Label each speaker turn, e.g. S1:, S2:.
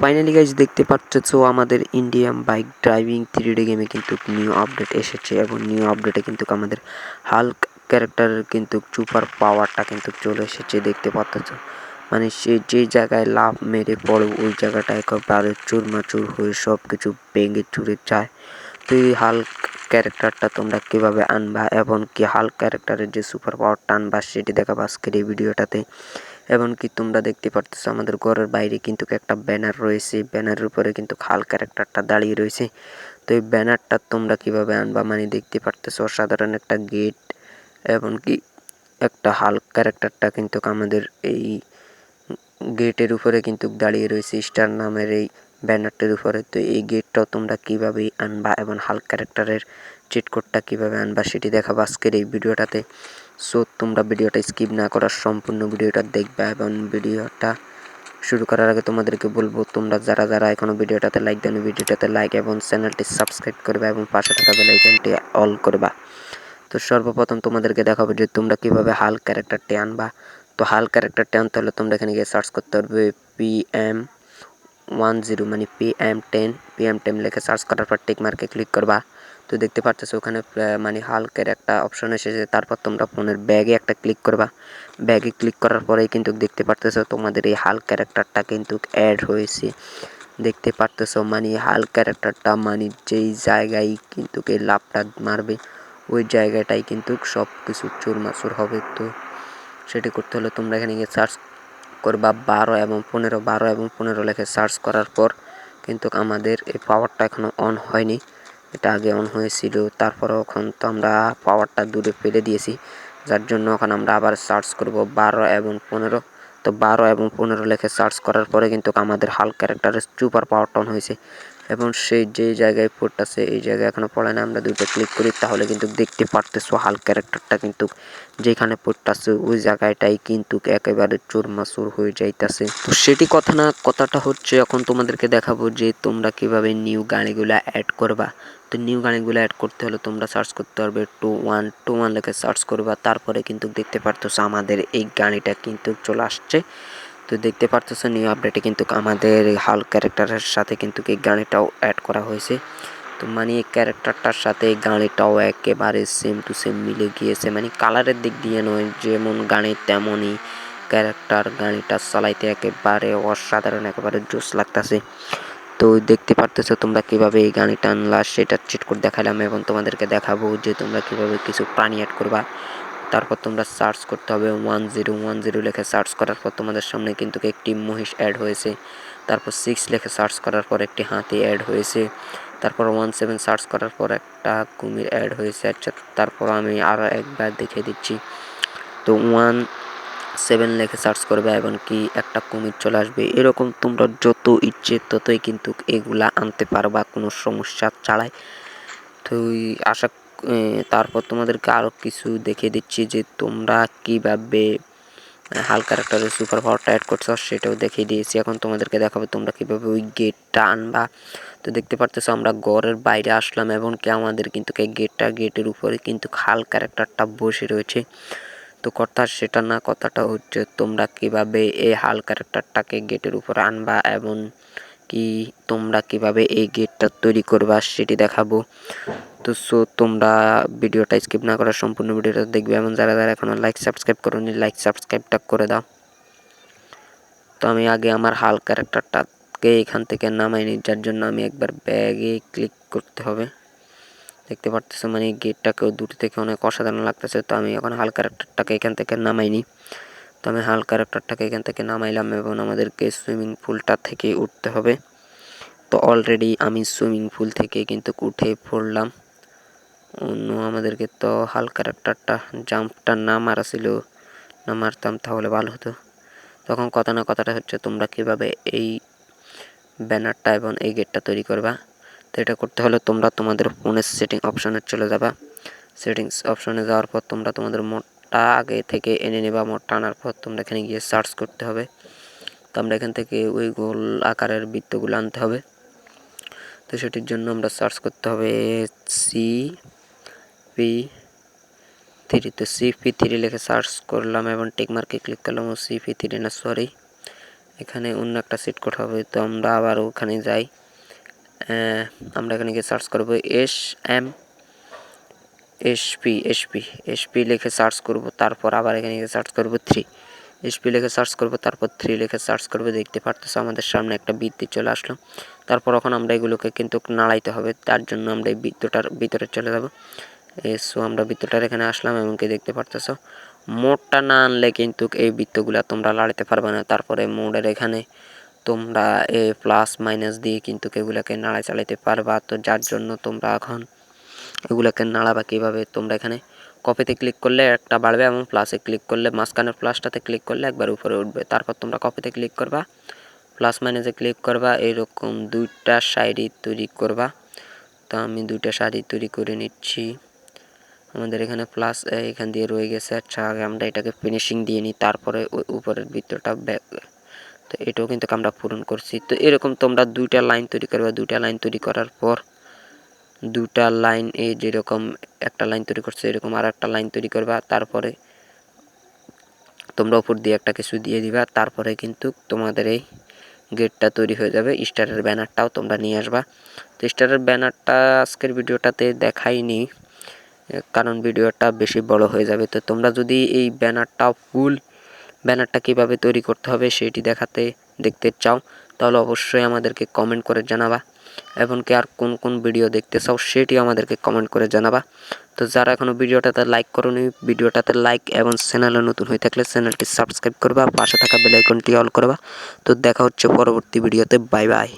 S1: Finally guys দেখতে পাচ্ছ আমাদের ইন্ডিয়ান বাইক ড্রাইভিং 3D গেমে কিন্তু নিউ আপডেট এসেছে এবং নিউ আপডেটে কিন্তু আমাদের হাল্ক ক্যারেক্টারের কিন্তু সুপার পাওয়ারটা কিন্তু চলে এসেছে দেখতে পাচ্ছ। মানে সে যে জায়গায় লাফ মেরে পড়ে ওই জায়গাটা একেবারে চুরমাচুর হয়ে সব কিছু ভেঙে চুরে যায়। তো এই হাল্ক ক্যারেক্টারটা তোমরা কিভাবে আনবা এবং কি হাল্ক ক্যারেক্টারের যে সুপার পাওয়ারটা আনবা সেটি দেখাবো আজকের এই ভিডিওটাতে। এবং কি তোমরা দেখতে পারতেছো আমাদের ঘরের বাইরে কিন্তু একটা ব্যানার রয়েছে, ব্যানারের উপরে কিন্তু হাল্ক ক্যারেক্টারটা দাঁড়িয়ে রয়েছে। তো এই ব্যানারটা তোমরা কিভাবে আনবা মানে দেখতে পারতেছো অসাধারণ একটা গেট এবং কি একটা হাল্ক ক্যারেক্টারটা কিন্তু আমাদের এই গেটের উপরে কিন্তু দাঁড়িয়ে রয়েছে স্টার নামের এই ব্যানারটির উপরে। তো এই গেটটাও তোমরা কিভাবে আনবা এবং হাল্ক ক্যারেক্টারের চিট কোডটা কিভাবে আনবা সেটি দেখাবো আজকের এই ভিডিওটাতে। সো তোমরা ভিডিওটা স্কিপ না করার সম্পূর্ণ ভিডিওটা দেখবা এবং ভিডিওটা শুরু করার আগে তোমাদেরকে বলবো তোমরা যারা যারা এখনো ভিডিওটাতে লাইক দেন ভিডিওটাতে লাইক এবং চ্যানেলটি সাবস্ক্রাইব করবে এবং পাশে থাকা বেল আইকনটি অল করবা। তো সর্বপ্রথম তোমাদেরকে দেখাবো যে তোমরা কিভাবে হাল্ক ক্যারেক্টারটি আনবা। তো হাল্ক ক্যারেক্টারটি আনতে হলে তোমরা এখানে গিয়ে সার্চ করতে পারবে PM10 মানে PM10 লিখে সার্চ করার পর টিক মার্কে ক্লিক করবা। তো দেখতে পাচ্ছ ওখানে মানে হাল্কের একটা অপশন এসেছে, তারপর তোমরা ফোনের ব্যাগে একটা ক্লিক করবা। ব্যাগে ক্লিক করার পরেই কিন্তু দেখতে পারতেছো তোমাদের এই হাল্ক ক্যারেক্টারটা কিন্তু অ্যাড হয়েছে দেখতে পারতেছো। মানে হাল্ক ক্যারেক্টারটা মানে যেই জায়গায় কিন্তু এই লাভটা মারবে ওই জায়গাটাই কিন্তু সব কিছু চুরমাচুর হবে। তো সেটি করতে হলে তোমরা এখানে গিয়ে সার্চ করবা 12 এবং 15 লিখে সার্চ করার পর কিন্তু আমাদের এই পাওয়ারটা এখনো অন হয়নি, এটা আগে অন হয়েছিল। তারপরেও এখন তো আমরা পাওয়ারটা দূরে ফেলে দিয়েছি, যার জন্য এখন আমরা আবার সার্চ করব 12 এবং 15। তো 12 এবং 15 লিখে সার্চ করার পরে কিন্তু আমাদের হাল্ক ক্যারেক্টারের সুপার পাওয়ারটা অন হয়েছে এবং সেই যে জায়গায় পড়তেছে এই জায়গায় এখনো পড়ে না। আমরা দুটো ক্লিক করি তাহলে কিন্তু দেখতে পারতেছো হাল্ক ক্যারেক্টারটা কিন্তু যেখানে পড়তেছে ওই জায়গাটাই কিন্তু একেবারে চুরমাচুর হয়ে যাইতেছে। তো সেটি কথা না, কথাটা হচ্ছে এখন তোমাদেরকে দেখাবো যে তোমরা কিভাবে নিউ গাড়িগুলা অ্যাড করবা। তো নিউ গাড়িগুলো অ্যাড করতে হলে তোমরা সার্চ করতে পারবে 2121 লিখে সার্চ করবা। তারপরে কিন্তু দেখতে পারতেছো আমাদের এই গাড়িটা কিন্তু চলে আসছে। তো দেখতে পারতেছো নিউ আপডেটে কিন্তু আমাদের হাল্ক ক্যারেক্টারের সাথে কিন্তু এই গাড়িটাও অ্যাড করা হয়েছে। তো মানে এই ক্যারেক্টারটার সাথে এই গাড়িটাও একেবারে সেম টু সেম মিলে গিয়েছে, মানে কালারের দিক দিয়ে নয়, যেমন গাড়ি তেমনই ক্যারেক্টার। গাড়িটা চালাইতে একেবারে অসাধারণ, একেবারে জোস লাগতেছে। তো দেখতে পারতেছো তোমরা কিভাবে এই গাড়িটা আনলা সেটা চিট কোড দেখালাম এবং তোমাদেরকে দেখাবো যে তোমরা কিভাবে কিছু প্রাণী অ্যাড করবা। তারপর তোমরা সার্চ করতে হবে 1010 লিখে সার্চ করার পর তোমাদের সামনে কিন্তু একটি মহিষ অ্যাড হয়েছে। তারপর 6 লিখে সার্চ করার পর একটি হাতি অ্যাড হয়েছে। তারপর 17 সার্চ করার পর একটা কুমির অ্যাড হয়েছে। আচ্ছা, তারপর আমি আরও একবার দেখে দিচ্ছি। তো 17 লিখে সার্চ করবে এবং কি একটা কুমির চলে আসবে। এরকম তোমরা যত ইচ্ছে ততই কিন্তু এগুলা আনতে পারবা কোনো সমস্যা ছাড়াই। তো আশা তারপর তোমাদেরকে আরও কিছু দেখিয়ে দিচ্ছি যে তোমরা কীভাবে হাল্ক ক্যারেক্টারের সুপার পাওয়ারটা অ্যাড করছো সেটাও দেখিয়ে দিয়েছি। এখন তোমাদেরকে দেখাবো তোমরা কীভাবে ওই গেটটা আনবা। তো দেখতে পারতেছো আমরা ঘরের বাইরে আসলাম এবং কি আমাদের কিন্তু এই গেটের উপরে কিন্তু হাল্ক ক্যারেক্টারটা বসে রয়েছে। তো কথা সেটা না, কথাটা হচ্ছে তোমরা কিভাবে এই হাল্ক ক্যারেক্টারটাকে গেটের উপরে আনবা এবং কি তোমরা কিভাবে এই গেটটা তৈরি করবা সেটি দেখাবো। তো সো তোমরা ভিডিওটা স্কিপ না করার সম্পূর্ণ ভিডিওটা দেখবে এবং যারা যারা এখনো লাইক সাবস্ক্রাইব করোনি লাইক সাবস্ক্রাইবটা করে দাও। তো আমি আগে আমার হাল্ক ক্যারেক্টারটাকে এখান থেকে নামাই নিই, যার জন্য আমি একবার ব্যাগে ক্লিক করতে হবে। দেখতে পারতেছো মানে গেটটাকেও দূর থেকে অনেক অসাধারণ লাগতেছে। তো আমি এখন হাল্ক ক্যারেক্টারটাকে এখান থেকে নামাইনি। তো আমি হাল্ক ক্যারেক্টারটাকে এখান থেকে নামাইলাম এবং আমাদেরকে সুইমিং পুলটা থেকে উঠতে হবে। তো অলরেডি আমি সুইমিং পুল থেকে কিন্তু উঠে পড়লাম। অন্য আমাদেরকে তো হাল্ক ক্যারেক্টারটা জাম্পটা না মারা ছিল, না মারতাম তাহলে ভালো হতো। তখন কথা না, কথাটা হচ্ছে তোমরা কিভাবে এই ব্যানারটা এবং এই গেটটা তৈরি করবা। তো এটা করতে হলে তোমরা তোমাদের ফোনের সেটিং অপশনে চলে যাবা। সেটিংস অপশনে যাওয়ার পর তোমরা তোমাদের মোডটা আগে থেকে এনে নেবা। মোডটা আনার পর তোমরা এখানে গিয়ে সার্চ করতে হবে। তো আমরা এখান থেকে ওই গোল আকারের বৃত্তগুলো আনতে হবে। তো সেটির জন্য আমরা সার্চ করতে হবে CP3। তো CP3 লিখে সার্চ করলাম এবং টিক মার্কে ক্লিক করলাম। CP3 না, সরি, এখানে অন্য একটা সিট কোড হবে, তো আমরা আবার ওখানে যাই। আমরা এখানে গিয়ে সার্চ করব এসপি লিখে সার্চ করব। তারপর আবার এখানে গিয়ে সার্চ করব 3 এসপি লিখে সার্চ করব, তারপর 3 লিখে সার্চ করব। দেখতে পারতেছো আমাদের সামনে একটা বৃত্ত চলে আসলো। তারপর এখন আমরা এগুলোকে কিন্তু নাড়াইতে হবে, তার জন্য আমরা এই বৃত্তটার ভিতরে চলে যাব। সো আমরা বৃত্তটার এখানে আসলাম এবং কি দেখতে পারতেছো মোডটা না আনলে কিন্তু এই বৃত্তগুলা তোমরা লাড়াতে পারবে না। তারপরে মোডের এখানে তোমরা প্লাস মাইনাস দিয়ে কিন্তু এগুলাকে নাড়া চালাইতে পারবা। তো যার জন্য তোমরা এখন এগুলাকে নাড়াবা কীভাবে, তোমরা এখানে কপিতে ক্লিক করলে একটা বাড়বে এবং প্লাসে ক্লিক করলে মাঝখানের প্লাসটাতে ক্লিক করলে একবার উপরে উঠবে। তারপর তোমরা কপিতে ক্লিক করবা, প্লাস মাইনাসে ক্লিক করবা, এইরকম দুইটা সাইডই তৈরি করবা। তো আমি দুইটা সাইডই তৈরি করে নিচ্ছি। আমাদের এখানে প্লাস এখান দিয়ে রয়ে গেছে। আচ্ছা আগে আমরা এটাকে ফিনিশিং দিয়ে নিই, তারপরে ওই উপরের বৃত্তটা তো এটাও কিন্তু আমরা পূরণ করছি। তো এরকম তোমরা দুইটা লাইন তৈরি করবে। দুইটা লাইন তৈরি করার পর দুটা লাইন এই যেরকম একটা লাইন তৈরি করছে এরকম আর একটা লাইন তৈরি করবা। তারপরে তোমরা উপর দিয়ে একটা কিছু দিয়ে দিবা। তারপরে কিন্তু তোমাদের এই গেটটা তৈরি হয়ে যাবে। স্টারের ব্যানারটাও তোমরা নিয়ে আসবা। তো স্টারের ব্যানারটা আজকের ভিডিওটাতে দেখাইনি, কারণ ভিডিওটা বেশি বড় হয়ে যাবে। তো তোমরা যদি এই ব্যানারটা কিভাবে তৈরি করতে হবে সেটি দেখতে চাও, তাহলে অবশ্যই আমাদেরকে কমেন্ট করে জানাবা। এবং কি আর কোন কোন ভিডিও দেখতে চাও সেটি আমাদেরকে কমেন্ট করে জানাবা। তো যারা এখনো ভিডিওটাতে লাইক করোনি, ভিডিওটাতে লাইক এবং চ্যানেলে নতুন হয়ে থাকলে চ্যানেলটি সাবস্ক্রাইব করবা, পাশে থাকা বেল আইকনটি অল করবা। তো দেখা হচ্ছে পরবর্তী ভিডিওতে। Bye bye.